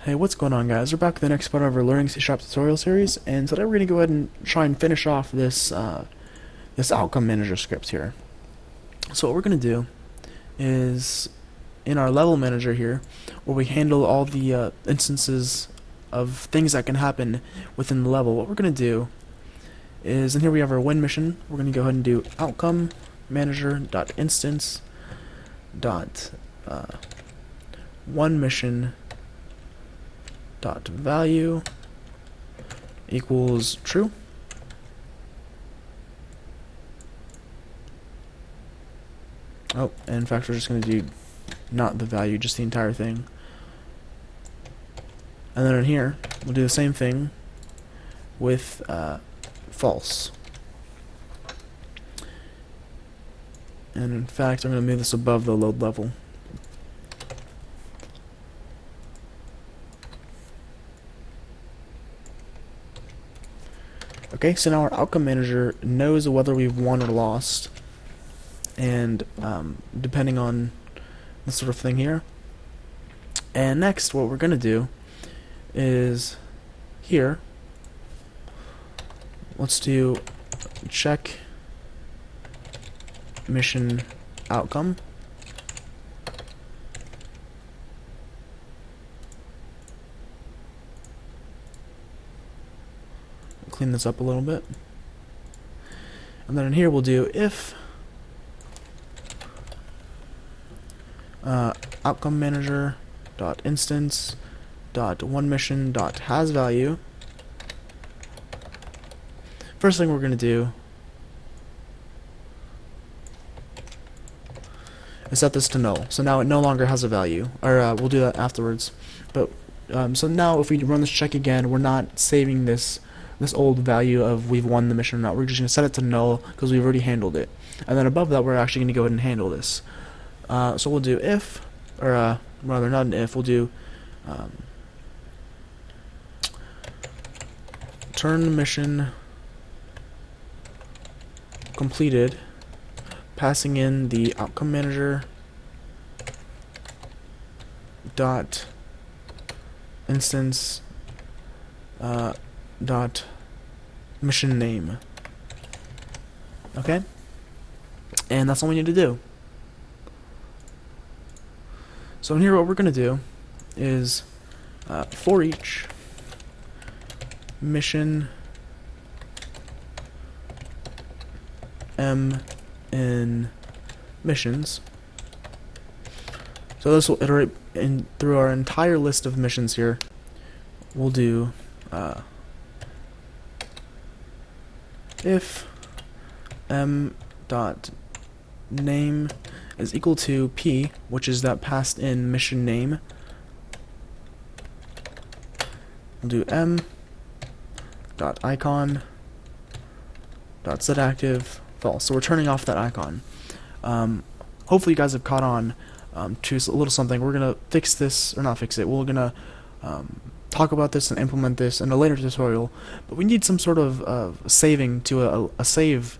Hey, what's going on, guys? We're back with the next part of our Learning C# tutorial series, and today we're going to go ahead and try and finish off this outcome manager script here. So what we're going to do is, in our level manager here, where we handle all the instances of things that can happen within the level, what we're going to do is, and here we have our win mission, we're going to go ahead and do outcome manager dot instance dot one mission dot value equals true. Oh, and in fact we're just going to do not the value, just the entire thing. And then in here we'll do the same thing with false. And in fact I'm going to move this above the load level. Okay, so now our outcome manager knows whether we've won or lost, and depending on this sort of thing here. And next, what we're going to do is here, let's do check mission outcome. Clean this up a little bit, and then in here we'll do if outcome manager dot instance dot one mission dot has value. First thing we're going to do is set this to null, so now it no longer has a value, or we'll do that afterwards. But so now if we run this check again, we're not saving this old value of we've won the mission or not. We're just going to set it to null because we've already handled it. And then above that we're actually going to go ahead and handle this. So we'll do if, or rather not an if, we'll do turn mission completed, passing in the outcome manager dot instance dot mission name. Okay, and that's all we need to do. So in here what we're going to do is for each mission m in missions, so this will iterate through our entire list of missions here. We'll do if m dot name is equal to p, which is that passed in mission name. We'll do m dot icon dot set active false. So we're turning off that icon. Hopefully you guys have caught on to a little something. We're gonna fix this, or not fix it. We're gonna talk about this and implement this in a later tutorial, but we need some sort of saving to a save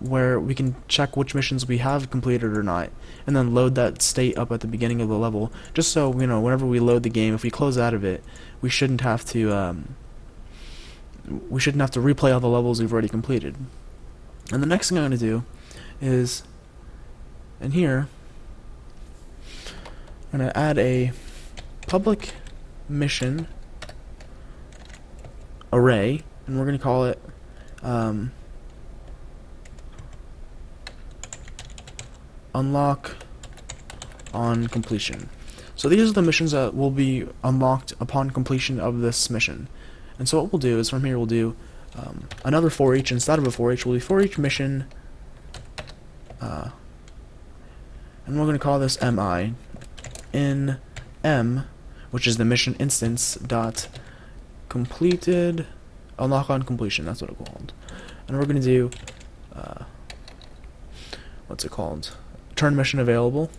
where we can check which missions we have completed or not, and then load that state up at the beginning of the level, just so whenever we load the game, if we close out of it, we shouldn't have to replay all the levels we've already completed. And the next thing I'm going to do is, in here, I'm going to add a public mission array, and we're going to call it unlock on completion. So these are the missions that will be unlocked upon completion of this mission. And so what we'll do is, from here we'll do another for each. Instead of a for each, we'll do for each mission, and we're going to call this mi in m, which is the mission instance dot completed unlock on completion. That's what it's called. And we're going to do what's it called? Turn mission available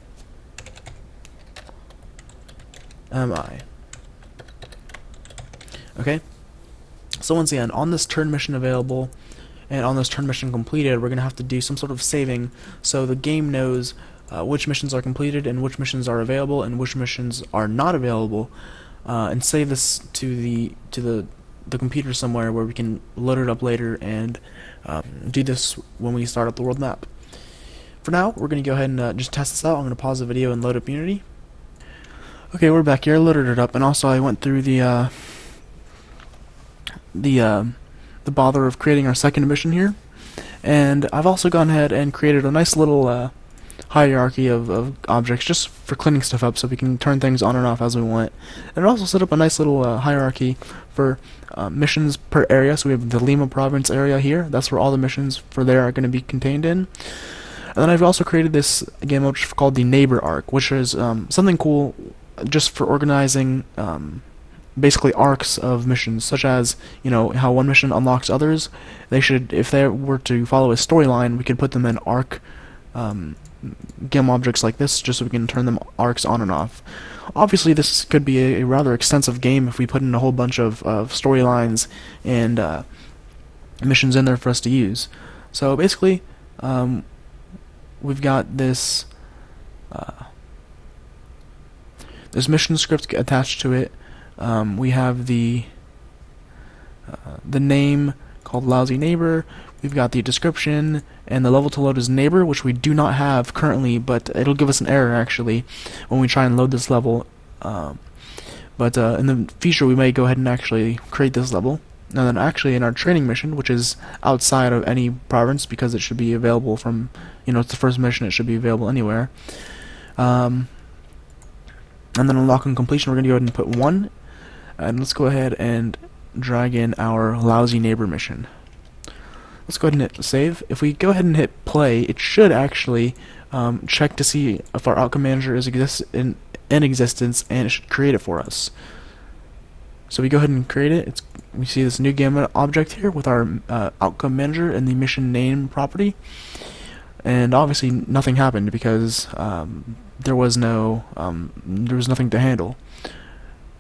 mi. Okay. So once again, on this turn mission available and on this turn mission completed, we're going to have to do some sort of saving so the game knows which missions are completed and which missions are available and which missions are not available and save this to the computer somewhere where we can load it up later and do this when we start up the world map. For now, we're going to go ahead and just test this out. I'm going to pause the video and load up Unity. Okay, we're back here. I loaded it up, and also I went through the bother of creating our second mission here, and I've also gone ahead and created a nice little hierarchy of objects just for cleaning stuff up so we can turn things on and off as we want. And also set up a nice little hierarchy for missions per area. So we have the Lima province area here. That's where all the missions for there are going to be contained in. And then I've also created this game mode called the Neighbor Arc, which is something cool just for organizing basically arcs of missions, such as, you know, how one mission unlocks others. They should, if they were to follow a storyline, we could put them in arc game objects like this, just so we can turn them arcs on and off. Obviously, this could be a rather extensive game if we put in a whole bunch of storylines and missions in there for us to use. So basically, we've got this this mission script attached to it. We have the name called Lousy Neighbor. We've got the description, and the level to load is Neighbor, which we do not have currently, but it'll give us an error actually when we try and load this level. But in the future, we may go ahead and actually create this level. And then actually in our training mission, which is outside of any province because it should be available from, you know, it's the first mission, it should be available anywhere. And then unlock and completion, we're going to go ahead and put 1. And let's go ahead and drag in our Lousy Neighbor mission. Let's go ahead and hit save. If we go ahead and hit play, it should actually check to see if our outcome manager is in existence, and it should create it for us. So we go ahead and create it. We see this new game object here with our outcome manager and the mission name property. And obviously nothing happened because there was nothing to handle.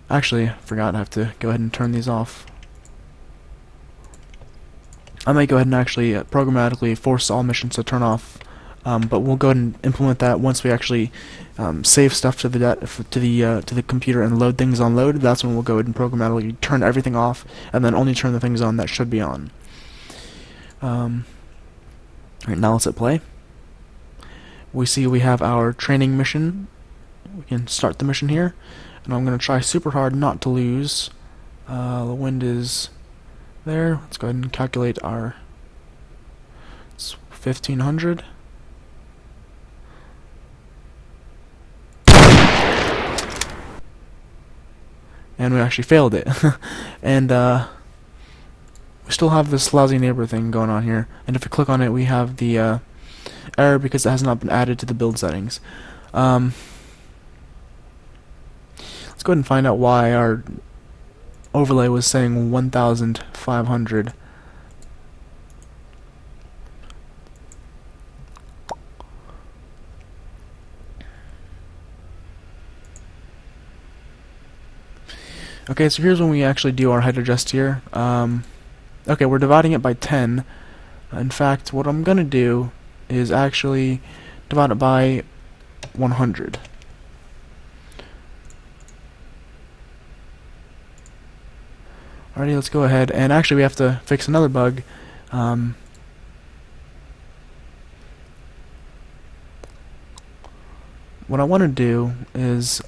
Actually, I forgot, I have to go ahead and turn these off. I might go ahead and actually programmatically force all missions to turn off, but we'll go ahead and implement that once we actually save stuff to the computer and load things on load. That's when we'll go ahead and programmatically turn everything off, and then only turn the things on that should be on. Alright, now let's hit play. We see we have our training mission. We can start the mission here, and I'm going to try super hard not to lose. The wind is there. Let's go ahead and calculate our 1500. And we actually failed it. And we still have this Lousy Neighbor thing going on here. And if we click on it, we have the error because it has not been added to the build settings. Let's go ahead and find out why our overlay was saying 1,500. Okay, so here's when we actually do our height adjust here. Okay, we're dividing it by 10. In fact, what I'm going to do is actually divide it by 100. Alrighty, let's go ahead, and actually we have to fix another bug. What I want to do is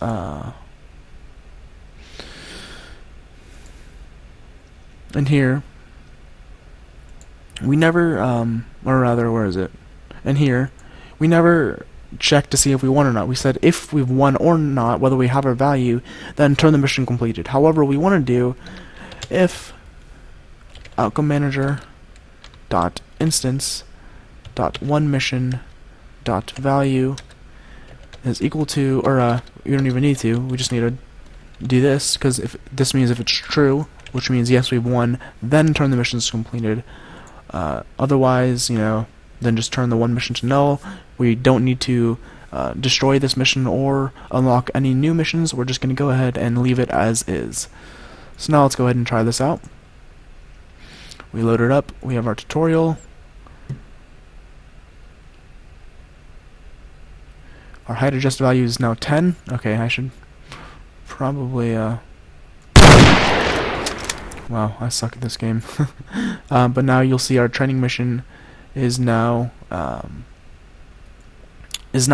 in here we never or rather, where is it? In here we never check to see if we won or not. We said if we've won or not, whether we have our value, then turn the mission completed. However, we want to do if outcome manager dot instance dot one mission dot value is equal to, or you don't even need to, we just need to do this, because if this means if it's true, which means yes, we've won, then turn the missions completed. Otherwise, you know, then just turn the one mission to null. We don't need to destroy this mission or unlock any new missions. We're just going to go ahead and leave it as is. So now let's go ahead and try this out. We load it up. We have our tutorial. Our height adjust value is now 10. Okay, I should probably Wow, I suck at this game. But now you'll see our training mission is now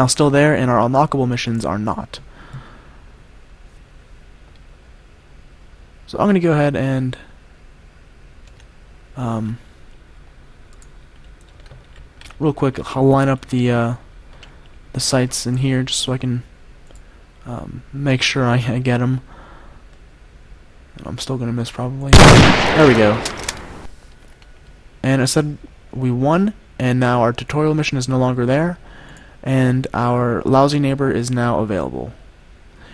still there, and our unlockable missions are not. So I'm going to go ahead and real quick, I'll line up the sites in here just so I can make sure I get them. I'm still going to miss probably. There we go. And it said we won, and now our tutorial mission is no longer there, and our lousy neighbor is now available.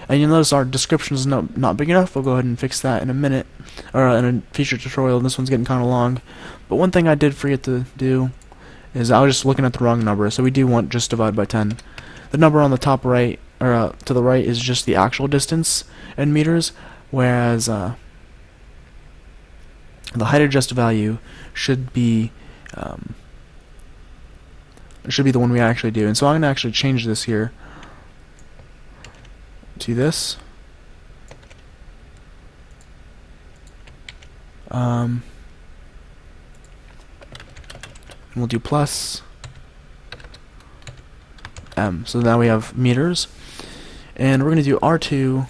And you'll notice our description is not big enough. We'll go ahead and fix that in a minute, or in a future tutorial. This one's getting kind of long. But one thing I did forget to do is I was just looking at the wrong number, so we do want just divide by 10. The number on the top right, or to the right, is just the actual distance in meters, whereas the height adjusted value should be the one we actually do. And so I'm going to actually change this here to this. We'll do plus m. So now we have meters, and we're going to do R2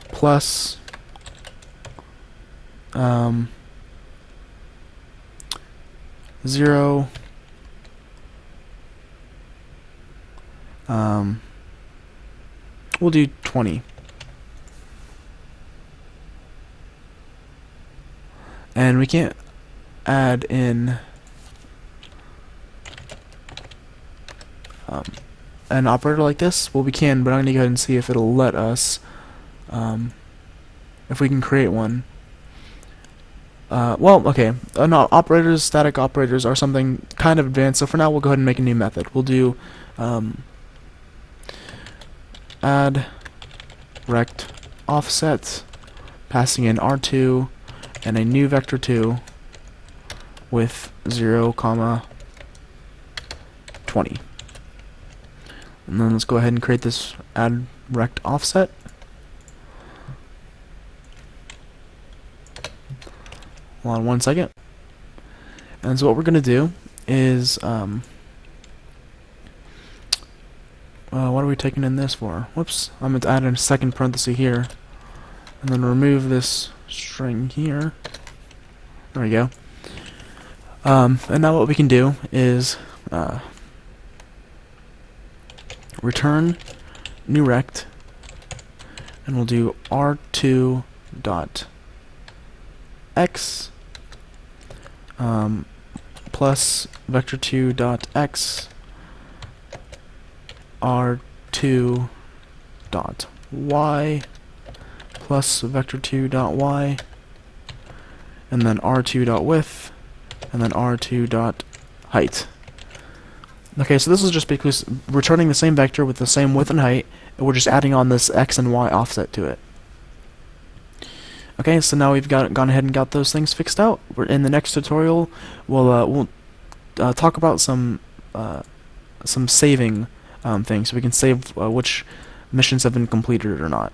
plus 0 we'll do 20. And we can't add in an operator like this. Well, we can, but I'm going to go ahead and see if it'll let us, if we can create one. Well, okay, no, operators, static operators are something kind of advanced, so for now we'll go ahead and make a new method. We'll do add rect offset, passing in R2 and a new vector 2 with 0, 20. And then let's go ahead and create this add rect offset. Hold on one second. And so what we're going to do is, what are we taking in this for? Whoops, I'm going to add a second parenthesis here, and then remove this string here. There we go. And now what we can do is return new rect, and we'll do r2 dot x plus vector2 dot x r2 dot y plus vector2 dot y, and then r2 dot width, and then r2 dot height. Okay, so this is just because returning the same vector with the same width and height, and we're just adding on this x and y offset to it. Okay, so now we've gone ahead and got those things fixed out. In the next tutorial, we'll talk about some saving things, so we can save which missions have been completed or not.